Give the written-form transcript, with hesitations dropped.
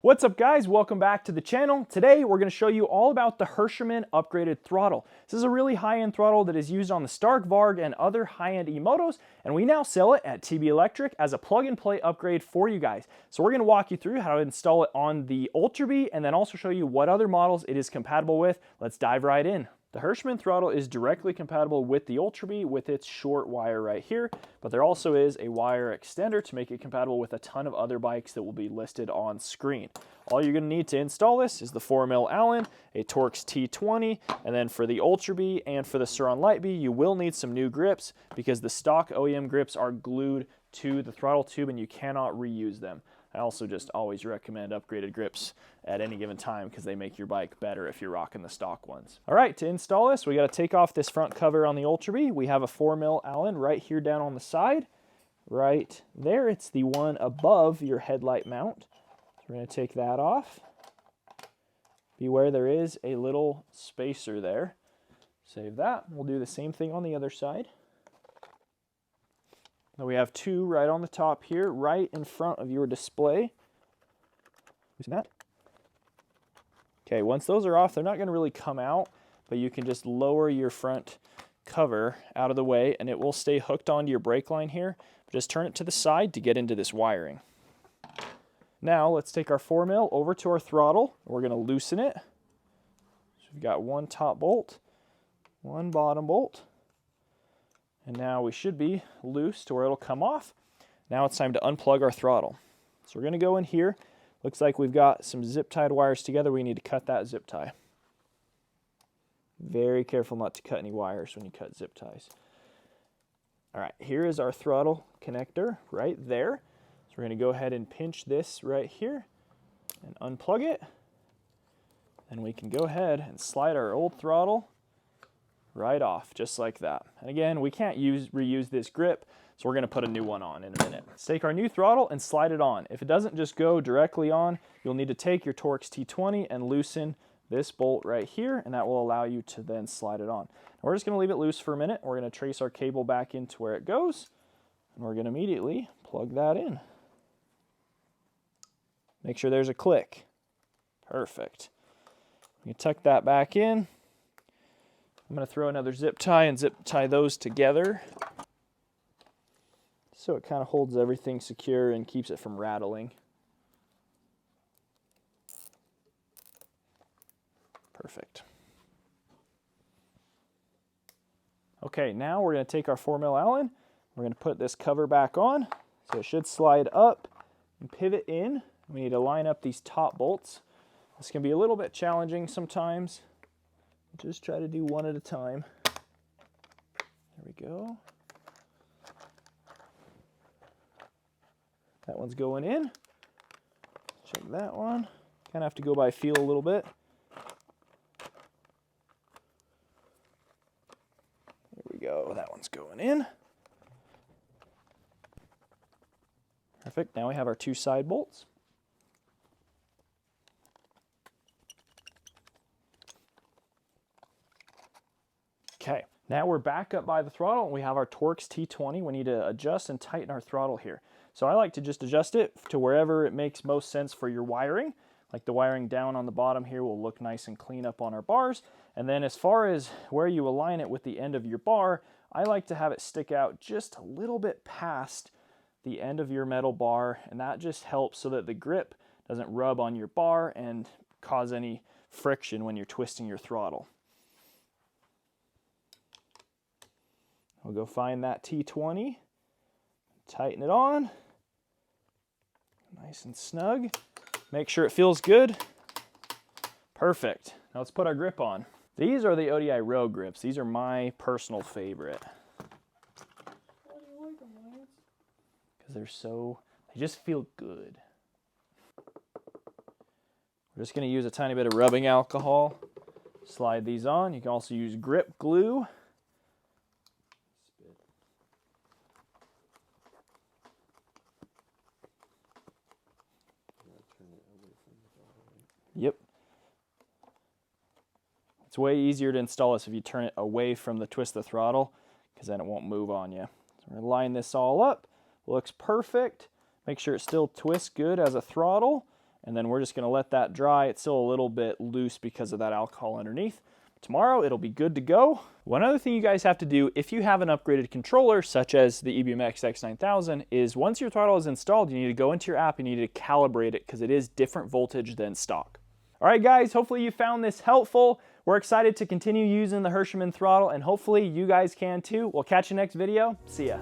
What's up guys, welcome back to the channel. Today we're going to show you all about the Hirschmann upgraded throttle. This is a really high-end throttle that is used on the Stark, Varg, and other high-end E-Motos, and we now sell it at TB Electric as a plug-and-play upgrade for you guys. So we're going to walk you through how to install it on the Ultra B and then also show you what other models it is compatible with. Let's dive right in. The Hirschmann throttle is directly compatible with the Ultra B with its short wire right here, but there also is a wire extender to make it compatible with a ton of other bikes that will be listed on screen. All you're going to need to install this is the 4mm Allen, a Torx T20, and then for the Ultra B and for the Sur-Ron Light B, you will need some new grips because the stock OEM grips are glued to the throttle tube and you cannot reuse them. I also just always recommend upgraded grips at any given time because they make your bike better if you're rocking the stock ones. All right, to install this, we got to take off this front cover on the Ultra B. We have a 4mm Allen right here down on the side. Right there, it's the one above your headlight mount. So we're going to take that off. Beware there is a little spacer there. Save that. We'll do the same thing on the other side. Now we have two right on the top here, right in front of your display. Loosen that. Okay, once those are off, they're not going to really come out, but you can just lower your front cover out of the way and it will stay hooked onto your brake line here. Just turn it to the side to get into this wiring. Now let's take our 4mm over to our throttle. We're going to loosen it. So we've got one top bolt, one bottom bolt. And now we should be loose to where it'll come off. Now it's time to unplug our throttle. So we're going to go in here. Looks like we've got some zip tied wires together. We need to cut that zip tie. Very careful not to cut any wires when you cut zip ties. All right, here is our throttle connector right there. So we're going to go ahead and pinch this right here and unplug it. And we can go ahead and slide our old throttle right off, just like that. And again, we can't reuse this grip, so we're going to put a new one on in a minute. Let's take our new throttle and slide it on. If it doesn't just go directly on, you'll need to take your Torx T20 and loosen this bolt right here, and that will allow you to then slide it on. Now we're just going to leave it loose for a minute. We're going to trace our cable back into where it goes, and we're going to immediately plug that in. Make sure there's a click. Perfect. You tuck that back in. I'm going to throw another zip tie and zip tie those together so it kind of holds everything secure and keeps it from rattling. Perfect. Okay, now we're going to take our 4mm Allen. We're going to put this cover back on so it should slide up and pivot in. We need to line up these top bolts. This can be a little bit challenging sometimes. Just try to do one at a time. There we go. That one's going in. Check that one. Kind of have to go by feel a little bit. There we go. That one's going in. Perfect. Now we have our two side bolts. Okay, now we're back up by the throttle and we have our Torx T20. We need to adjust and tighten our throttle here. So I like to just adjust it to wherever it makes most sense for your wiring. Like the wiring down on the bottom here will look nice and clean up on our bars. And then as far as where you align it with the end of your bar, I like to have it stick out just a little bit past the end of your metal bar. And that just helps so that the grip doesn't rub on your bar and cause any friction when you're twisting your throttle. We'll go find that T20, tighten it on, nice and snug. Make sure it feels good. Perfect. Now let's put our grip on. These are the ODI Rogue grips. These are my personal favorite. Why do you like them, Lance? Because they just feel good. We're just going to use a tiny bit of rubbing alcohol. Slide these on. You can also use grip glue. Yep. It's way easier to install this if you turn it away from the twist of the throttle, because then it won't move on you. So we're going to line this all up. Looks perfect. Make sure it still twists good as a throttle. and then we're just gonna let that dry. It's still a little bit loose because of that alcohol underneath. Tomorrow it'll be good to go. One other thing you guys have to do if you have an upgraded controller such as the EBMX X9000 is once your throttle is installed, you need to go into your app and you need to calibrate it because it is different voltage than stock. All right guys, hopefully you found this helpful. We're excited to continue using the Hirschmann throttle and hopefully you guys can too. We'll catch you next video. See ya.